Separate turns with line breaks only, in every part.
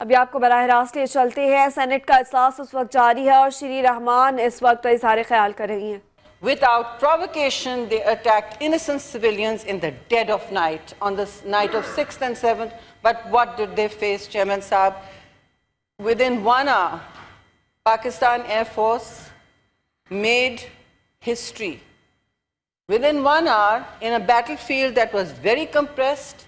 अभी आपको बराह रास्त ले चलते हैं। सेनेट का इजलास उस वक्त जारी है और श्री रहमान इस वक्त इजहार ख्याल कर रही हैं।
Without provocation, they attacked innocent civilians in the dead of night, on the night of 6th and 7th. But what did they face, Chairman Saab? Within 1 hour, Pakistan Air Force made history. Within 1 hour, in a battlefield that was very compressed,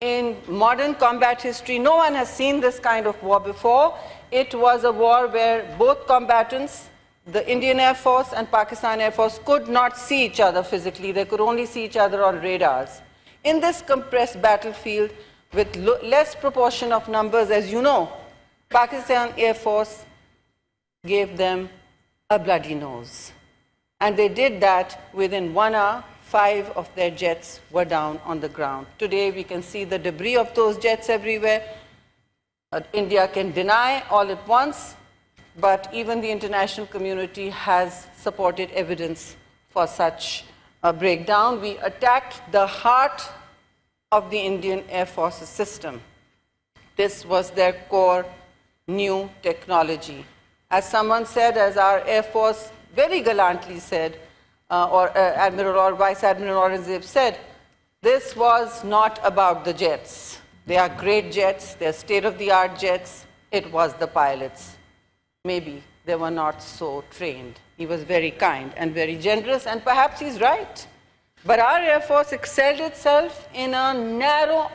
in modern combat history, no one has seen this kind of war before. It was a war where both combatants, the Indian Air Force and Pakistan Air Force, could not see each other physically. They could only see each other on radars. In this compressed battlefield, with less proportion of numbers, as you know, Pakistan Air Force gave them a bloody nose. And they did that within 1 hour. 5 of their jets were down on the ground. Today we can see the debris of those jets everywhere. India can deny all at once, but even the international community has supported evidence for such a breakdown. We attacked the heart of the Indian Air Force's system. This was their core new technology. As someone said, as our Air Force very gallantly said, Admiral or Vice Admiral Aurangzeb said, this was not about the jets. They are great jets, they're state-of-the-art jets. It was the pilots. Maybe they were not so trained. He was very kind and very generous, and perhaps he's right. But our Air Force excelled itself in a narrow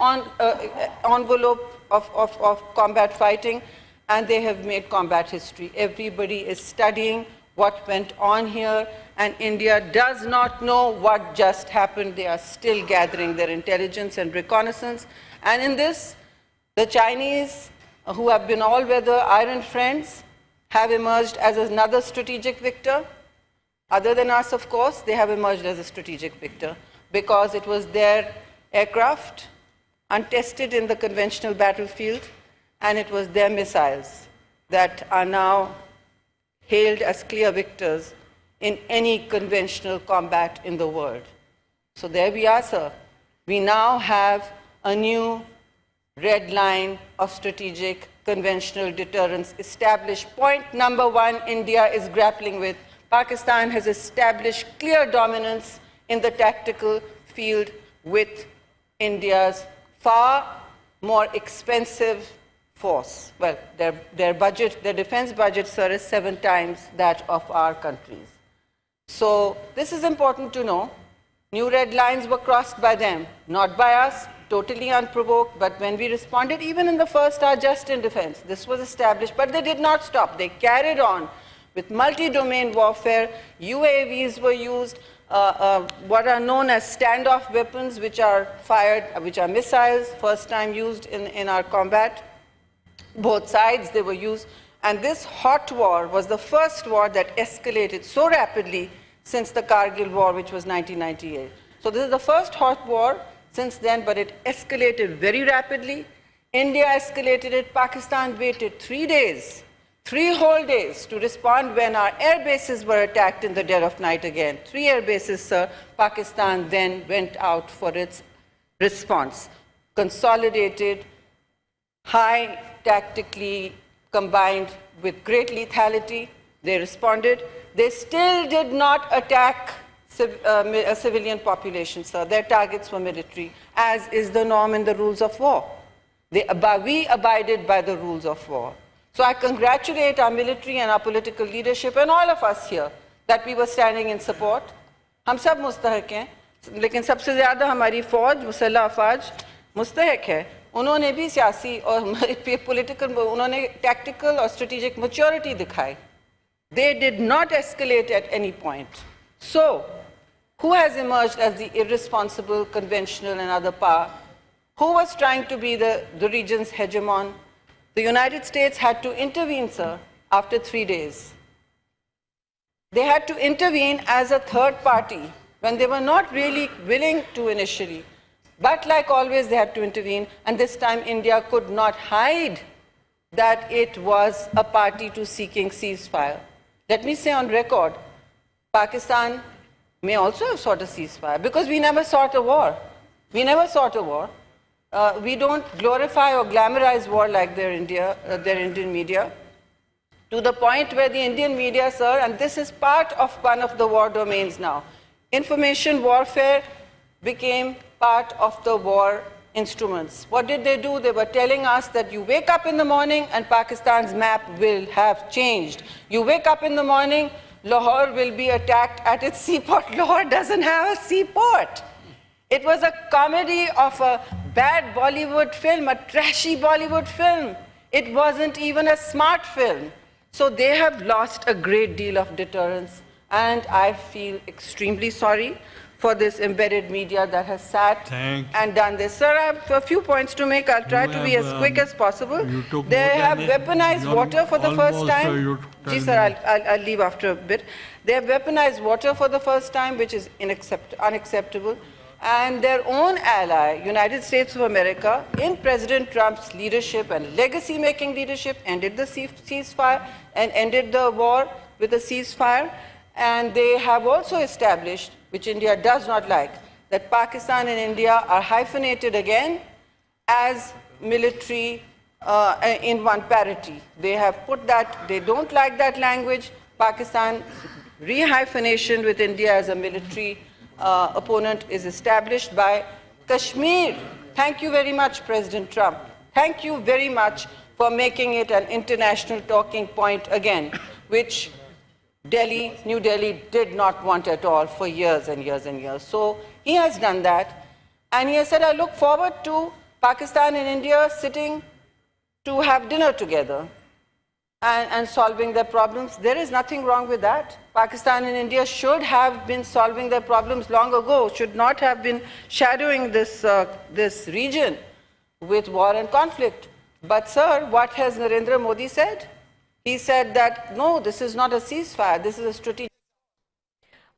envelope of combat fighting, and they have made combat history. Everybody is studying what went on here, and India does not know what just happened. They are still gathering their intelligence and reconnaissance. And in this, the Chinese, who have been all-weather iron friends, have emerged as another strategic victor. Other than us, of course, they have emerged as a strategic victor because it was their aircraft, untested in the conventional battlefield, and it was their missiles that are now hailed as clear victors in any conventional combat in the world. So there we are, sir. We now have a new red line of strategic conventional deterrence established. Point number 1, India is grappling with. Pakistan has established clear dominance in the tactical field with India's far more expensive force. Well, their budget, their defense budget, sir, is 7 times that of our country's. So this is important to know. New red lines were crossed by them, not by us, totally unprovoked, but when we responded, even in the first hour, just in defense, this was established, but they did not stop. They carried on with multi-domain warfare. UAVs were used, what are known as standoff weapons, which are fired, which are missiles, first time used in our combat. Both sides, they were used. And this hot war was the first war that escalated so rapidly since the Kargil War, which was 1998. So this is the first hot war since then, but it escalated very rapidly. India escalated it. Pakistan waited 3 days, 3 whole days to respond when our air bases were attacked in the dead of night again. 3 air bases, sir. Pakistan then went out for its response. Consolidated, high tactically combined with great lethality. They responded. They still did not attack a civilian population, sir. Their targets were military, as is the norm in the rules of war. We abided by the rules of war. So I congratulate our military and our political leadership and all of us here that we were standing in support. हम सब मुस्तहक हैं, लेकिन सबसे ज़्यादा हमारी फ़ौज, मुसल्लह अफ़वाज मुस्तहक है. उन्होंने भी सियासी और political, उन्होंने tactical और strategic maturity दिखाई. They did not escalate at any point. So, who has emerged as the irresponsible, conventional and other power? Who was trying to be the region's hegemon? The United States had to intervene, sir, after 3 days. They had to intervene as a third party when they were not really willing to initially. But like always, they had to intervene, and this time India could not hide that it was a party to seeking ceasefire. Let me say on record, Pakistan may also have sought a ceasefire, because we never sought a war. We never sought a war. we don't glorify or glamorize war like their Indian media, to the point where the Indian media, sir, and this is part of one of the war domains now, information warfare became part of the war instruments. What did they do? They were telling us that you wake up in the morning and Pakistan's map will have changed. You wake up in the morning, Lahore will be attacked at its seaport. Lahore doesn't have a seaport. It was a comedy of a bad Bollywood film, a trashy Bollywood film. It wasn't even a smart film. So they have lost a great deal of deterrence, and I feel extremely sorry for this embedded media that has sat and done this. Sir, I have a few points to make. I'll try to be as quick as possible. They have weaponized water for the first time. Yes, sir, I'll leave after a bit. They have weaponized water for the first time, which is unacceptable. And their own ally, United States of America, in President Trump's leadership and legacy-making leadership, ended the ceasefire and ended the war with a ceasefire. And they have also established, which India does not like, that Pakistan and India are hyphenated again as military in one parity. They have put that, they don't like that language. Pakistan rehyphenation with India as a military opponent is established by Kashmir. Thank you very much, President Trump. Thank you very much for making it an international talking point again, which New Delhi did not want at all for years and years and years. So he has done that. And he has said, I look forward to Pakistan and India sitting to have dinner together and solving their problems. There is nothing wrong with that. Pakistan and India should have been solving their problems long ago, should not have been shadowing this region with war and conflict. But sir, what has Narendra Modi said? He said that, no, this is not a ceasefire, this is a strategic.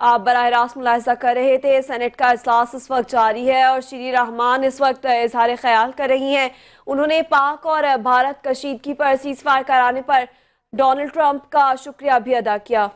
आप बराह रास्त मुलाहिजा कर रहे थे। Senate का इजलास इस वक्त जारी है और श्री रहमान इस वक्त इजहार ख्याल कर रही हैं। उन्होंने पाक और भारत कशीदगी पर सीज़फायर कराने पर डोनाल्ड ट्रंप का शुक्रिया भी अदा किया।